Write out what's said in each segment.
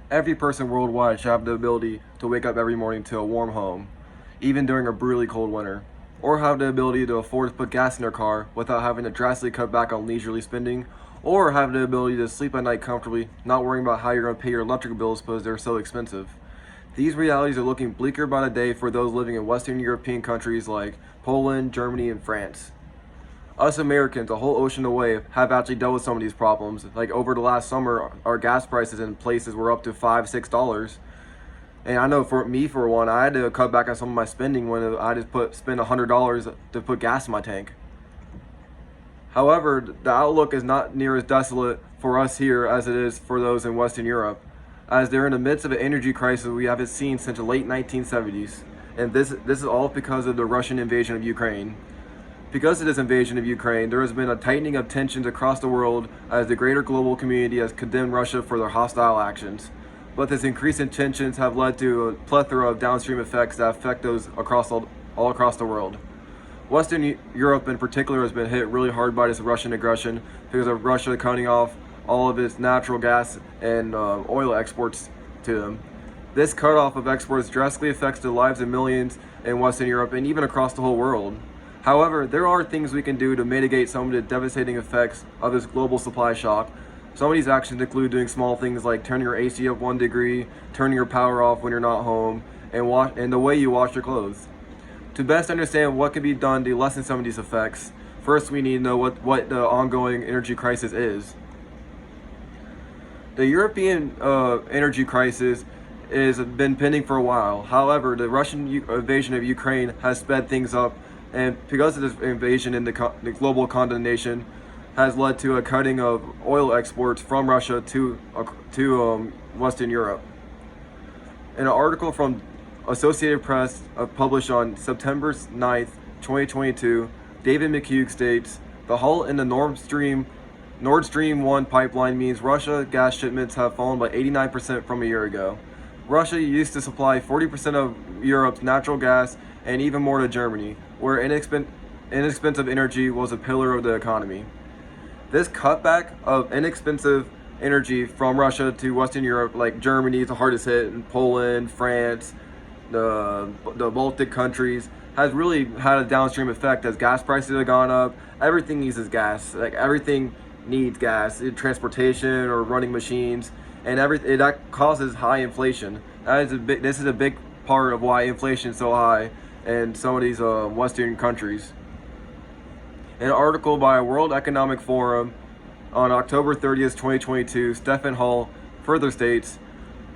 Every person worldwide should have the ability to wake up every morning to a warm home, even during a brutally cold winter, or have the ability to afford to put gas in their car without having to drastically cut back on leisurely spending, or have the ability to sleep at night comfortably, not worrying about how you're going to pay your electric bills because they're so expensive. These realities are looking bleaker by the day for those living in Western European countries like Poland, Germany, and France. Us Americans, a whole ocean away, have actually dealt with some of these problems. Like over the last summer, our gas prices in places were up to $5, $6. And I know for me, for one, I had to cut back on some of my spending when I just spend $100 to put gas in my tank. However, the outlook is not near as desolate for us here as it is for those in Western Europe, as they're in the midst of an energy crisis we haven't seen since the late 1970s. And this is all because of the Russian invasion of Ukraine. Because of this invasion of Ukraine, there has been a tightening of tensions across the world as the greater global community has condemned Russia for their hostile actions. But this increase in tensions have led to a plethora of downstream effects that affect those all across the world. Western Europe in particular has been hit really hard by this Russian aggression because of Russia cutting off all of its natural gas and oil exports to them. This cutoff of exports drastically affects the lives of millions in Western Europe and even across the whole world. However, there are things we can do to mitigate some of the devastating effects of this global supply shock. Some of these actions include doing small things like turning your AC up 1 degree, turning your power off when you're not home, and the way you wash your clothes. To best understand what can be done to lessen some of these effects, first we need to know what the ongoing energy crisis is. The European energy crisis has been pending for a while. However, the Russian invasion of Ukraine has sped things up, and because of this invasion and the global condemnation has led to a cutting of oil exports from Russia to Western Europe. In an article from Associated Press published on September 9th, 2022, David McHugh states, the halt in the Nord Stream 1 pipeline means Russia gas shipments have fallen by 89% from a year ago. Russia used to supply 40% of Europe's natural gas and even more to Germany, where inexpensive energy was a pillar of the economy. This cutback of inexpensive energy from Russia to Western Europe, like Germany is the hardest hit, and Poland, France, the Baltic countries, has really had a downstream effect as gas prices have gone up. Everything uses gas. Like everything needs gas, transportation or running machines, and that causes high inflation. This is a big part of why inflation is so high in some of these Western countries. In an article by World Economic Forum on October 30th, 2022, Stefan Hall further states,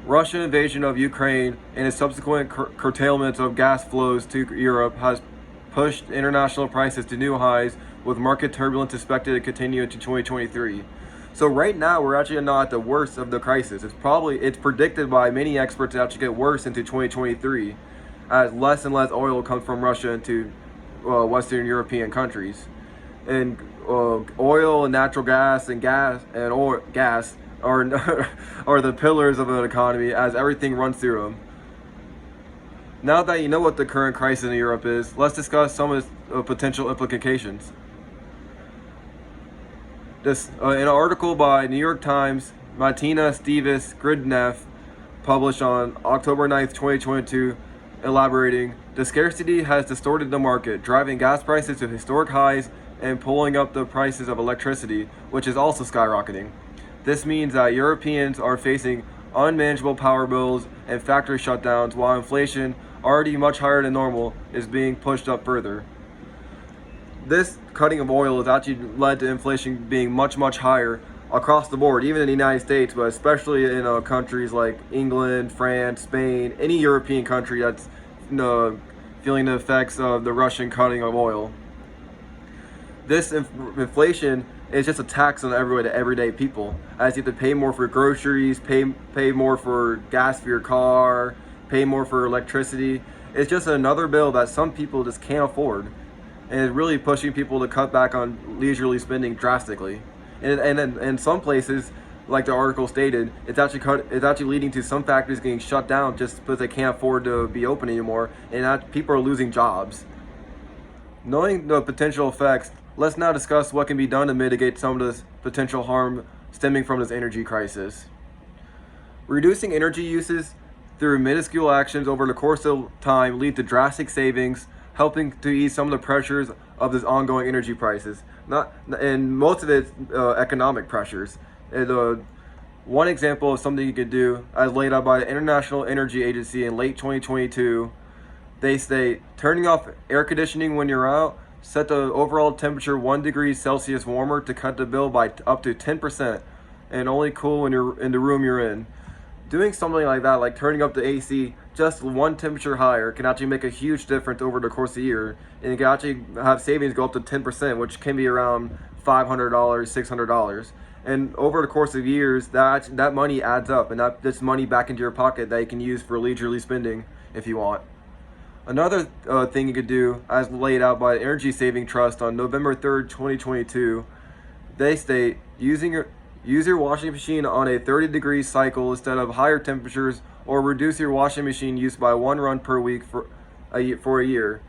Russian invasion of Ukraine and its subsequent curtailment of gas flows to Europe has pushed international prices to new highs, with market turbulence expected to continue into 2023. So right now, we're actually not at the worst of the crisis. It's predicted by many experts to actually get worse into 2023, as less and less oil comes from Russia into Western European countries. And oil and natural gas and gas are are the pillars of an economy, as everything runs through them. Now that you know what the current crisis in Europe is, let's discuss some of its potential implications. In an article by New York Times, Martina Stevis Gridneff, published on October 9th, 2022, elaborating, the scarcity has distorted the market, driving gas prices to historic highs and pulling up the prices of electricity, which is also skyrocketing. This means that Europeans are facing unmanageable power bills and factory shutdowns, while inflation, already much higher than normal, is being pushed up further. This cutting of oil has actually led to inflation being much, much higher across the board, even in the United States, but especially in countries like England, France, Spain, any European country that's feeling the effects of the Russian cutting of oil. This inflation is just a tax on everyday people, as you have to pay more for groceries, pay more for gas for your car, pay more for electricity. It's just another bill that some people just can't afford, and it's really pushing people to cut back on leisurely spending drastically. And in some places, like the article stated, it's actually leading to some factories getting shut down just because they can't afford to be open anymore, and people are losing jobs. Knowing the potential effects, let's now discuss what can be done to mitigate some of this potential harm stemming from this energy crisis. Reducing energy uses through minuscule actions over the course of time lead to drastic savings, helping to ease some of the pressures of this ongoing energy prices. And most of it's economic pressures. One example of something you could do, as laid out by the International Energy Agency in late 2022, they state turning off air conditioning when you're out, set the overall temperature 1 degree Celsius warmer to cut the bill by up to 10%, and only cool when you're in the room you're in. Doing something like that, like turning up the AC just one temperature higher, can actually make a huge difference over the course of the year, and it can actually have savings go up to 10%, which can be around $500, $600. And over the course of years, that money adds up, and that's money back into your pocket that you can use for leisurely spending if you want. Another thing you could do, as laid out by the Energy Saving Trust on November 3rd, 2022, they state use your washing machine on a 30-degree cycle instead of higher temperatures, or reduce your washing machine use by 1 run per week for a year.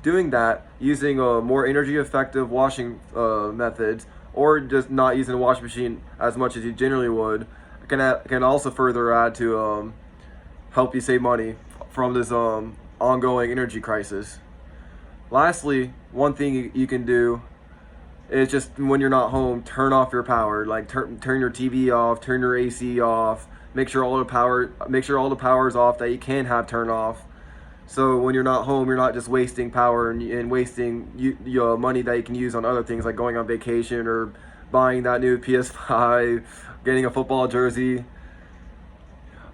Doing that using more energy-effective washing methods, or just not using the washing machine as much as you generally would, can also further add to help you save money from this ongoing energy crisis. Lastly, one thing you can do is just when you're not home, turn off your power. Like turn your TV off, turn your AC off. Make sure all the power is off that you can have turned off. So when you're not home, you're not just wasting power and wasting your money that you can use on other things like going on vacation or buying that new PS5, getting a football jersey.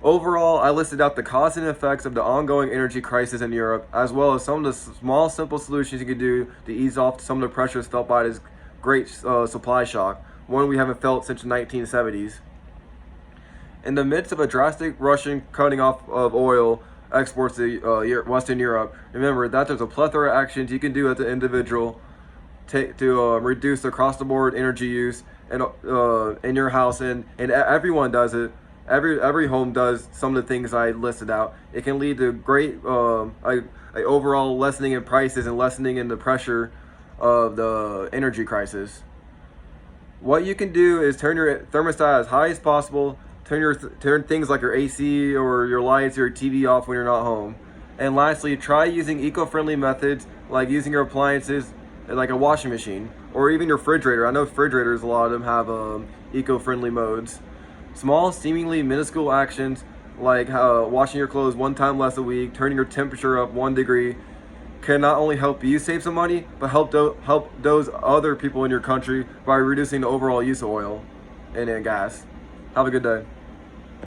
Overall, I listed out the causes and effects of the ongoing energy crisis in Europe, as well as some of the small, simple solutions you could do to ease off some of the pressures felt by this great supply shock, one we haven't felt since the 1970s. In the midst of a drastic Russian cutting off of oil exports to Western Europe, remember that there's a plethora of actions you can do as an individual to reduce across-the-board energy use in your house, and everyone does it. Every home does some of the things I listed out. It can lead to great overall lessening in prices and lessening in the pressure of the energy crisis. What you can do is turn your thermostat as high as possible. Turn things like your AC or your lights or your TV off when you're not home. And lastly, try using eco-friendly methods like using your appliances like a washing machine or even your refrigerator. I know refrigerators, a lot of them have eco-friendly modes. Small, seemingly minuscule actions like washing your clothes 1 time less a week, turning your temperature up 1 degree, can not only help you save some money, but help those other people in your country by reducing the overall use of oil and gas. Have a good day.